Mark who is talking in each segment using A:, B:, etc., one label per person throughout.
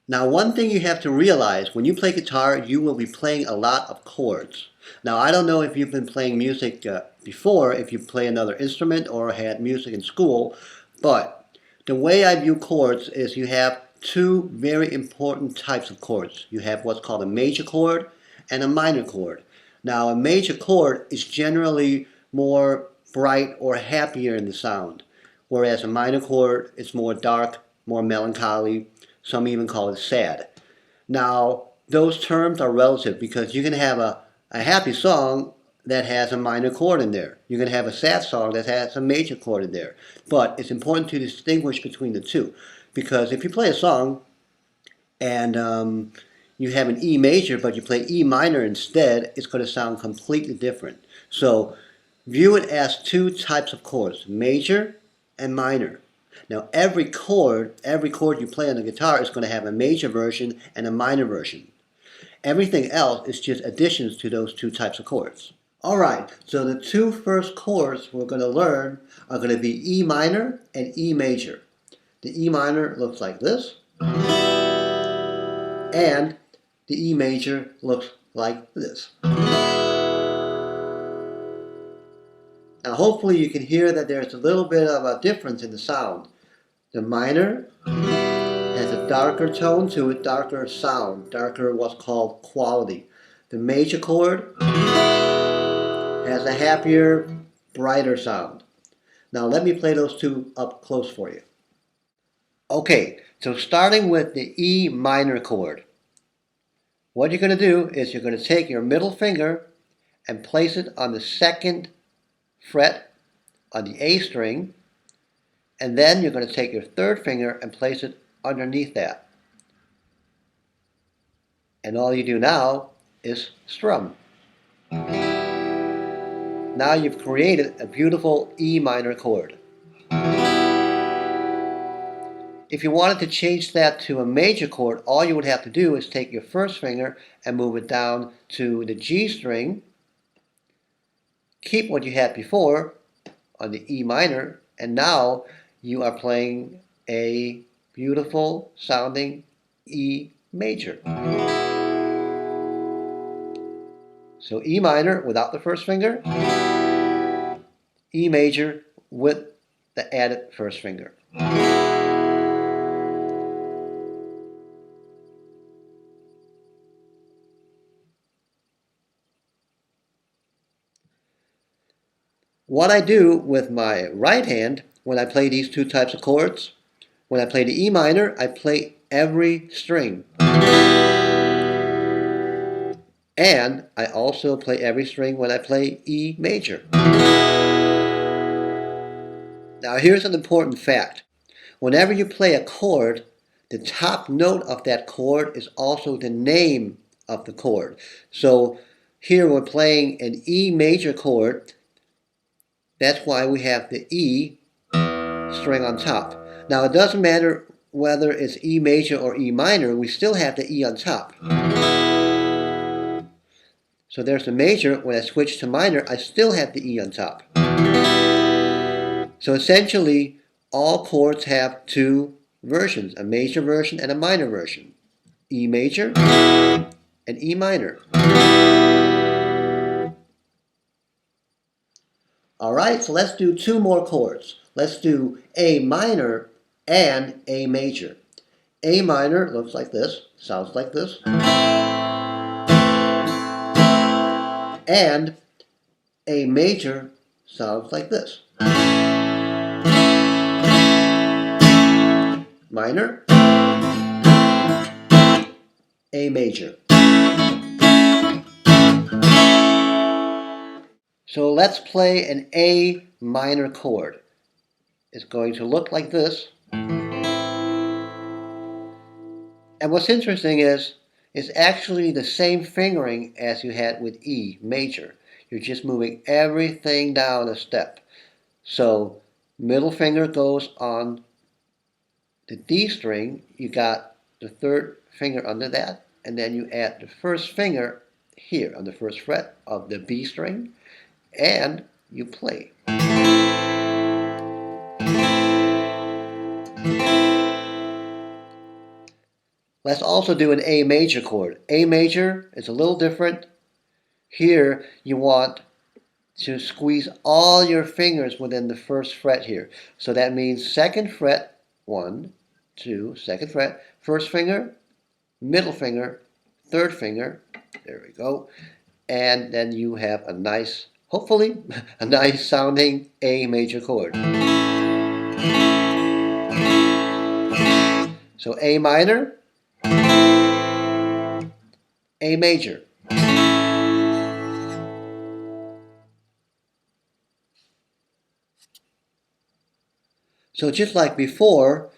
A: Now, one thing you have to realize, when you play guitar, you will be playing a lot of chords. Now, I don't know if you've been playing music before, if you play another instrument or had music in school, but the way I view chords is you have two very important types of chords. You have what's called a major chord and a minor chord. Now, a major chord is generally more bright or happier in the sound, whereas a minor chord is more dark, more melancholy. Some even call it sad. Now, those terms are relative because you can have a happy song that has a minor chord in there. You can have a sad song that has a major chord in there. But it's important to distinguish between the two because if you play a song and you have an E major but you play E minor instead, it's going to sound completely different. So view it as two types of chords, major and minor. Now every chord you play on the guitar is going to have a major version and a minor version. Everything else is just additions to those two types of chords. Alright, so the two first chords we're going to learn are going to be E minor and E major. The E minor looks like this, and the E major looks like this. Now hopefully you can hear that there's a little bit of a difference in the sound. The minor has a darker tone to it, darker sound, darker what's called quality. The major chord has a happier, brighter sound. Now let me play those two up close for you. Okay, so starting with the E minor chord. What you're going to do is you're going to take your middle finger and place it on the second fret on the A string, and then you're going to take your third finger and place it underneath that. And all you do now is strum. Now you've created a beautiful E minor chord. If you wanted to change that to a major chord, all you would have to do is take your first finger and move it down to the G string, keep what you had before on the E minor, and now you are playing a beautiful sounding E major. So E minor without the first finger, E major with the added first finger. What I do with my right hand when I play these two types of chords, when I play the E minor, I play every string. And I also play every string when I play E major. Now here's an important fact. Whenever you play a chord, the top note of that chord is also the name of the chord. So here we're playing an E major chord. That's why we have the E string on top. Now it doesn't matter whether it's E major or E minor, we still have the E on top. So there's the major. When I switch to minor, I still have the E on top. So essentially, all chords have two versions, a major version and a minor version. E major and E minor. Alright, so let's do two more chords. Let's do A minor and A major. A minor looks like this, sounds like this. And A major sounds like this. Minor, A major. So let's play an A minor chord. It's going to look like this. And what's interesting is it's actually the same fingering as you had with E major. You're just moving everything down a step. So middle finger goes on the D string. You got the third finger under that, and then you add the first finger here on the first fret of the B string, and you play. Let's also do an A major chord. A major is a little different. Here you want to squeeze all your fingers within the first fret here. So that means second fret, 1, 2, second fret, first finger, middle finger, third finger, there we go, and then you have a nice, hopefully, a nice sounding A major chord. So A minor, A major. So just like before,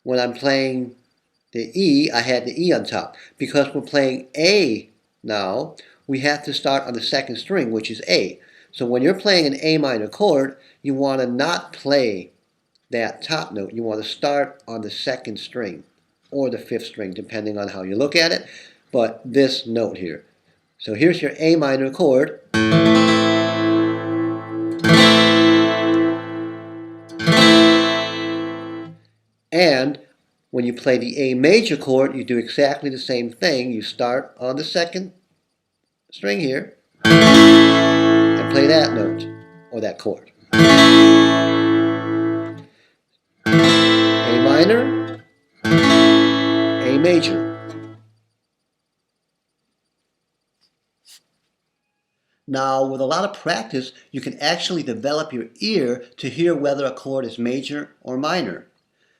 A: when I'm playing the E, I had the E on top. Because we're playing A now, we have to start on the second string, which is A. So when you're playing an A minor chord, you want to not play that top note. You want to start on the second string or the fifth string, depending on how you look at it. But this note here. So here's your A minor chord. And when you play the A major chord, you do exactly the same thing. You start on the second string here and play that note or that chord. A minor, A major. Now, with a lot of practice, you can actually develop your ear to hear whether a chord is major or minor.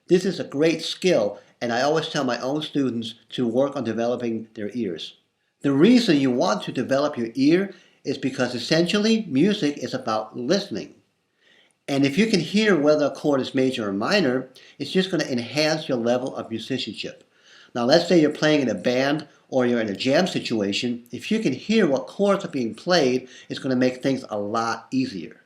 A: This is a great skill, and I always tell my own students to work on developing their ears. The reason you want to develop your ear is because essentially music is about listening. And if you can hear whether a chord is major or minor, it's just going to enhance your level of musicianship. Now let's say you're playing in a band or you're in a jam situation. If you can hear what chords are being played, it's going to make things a lot easier.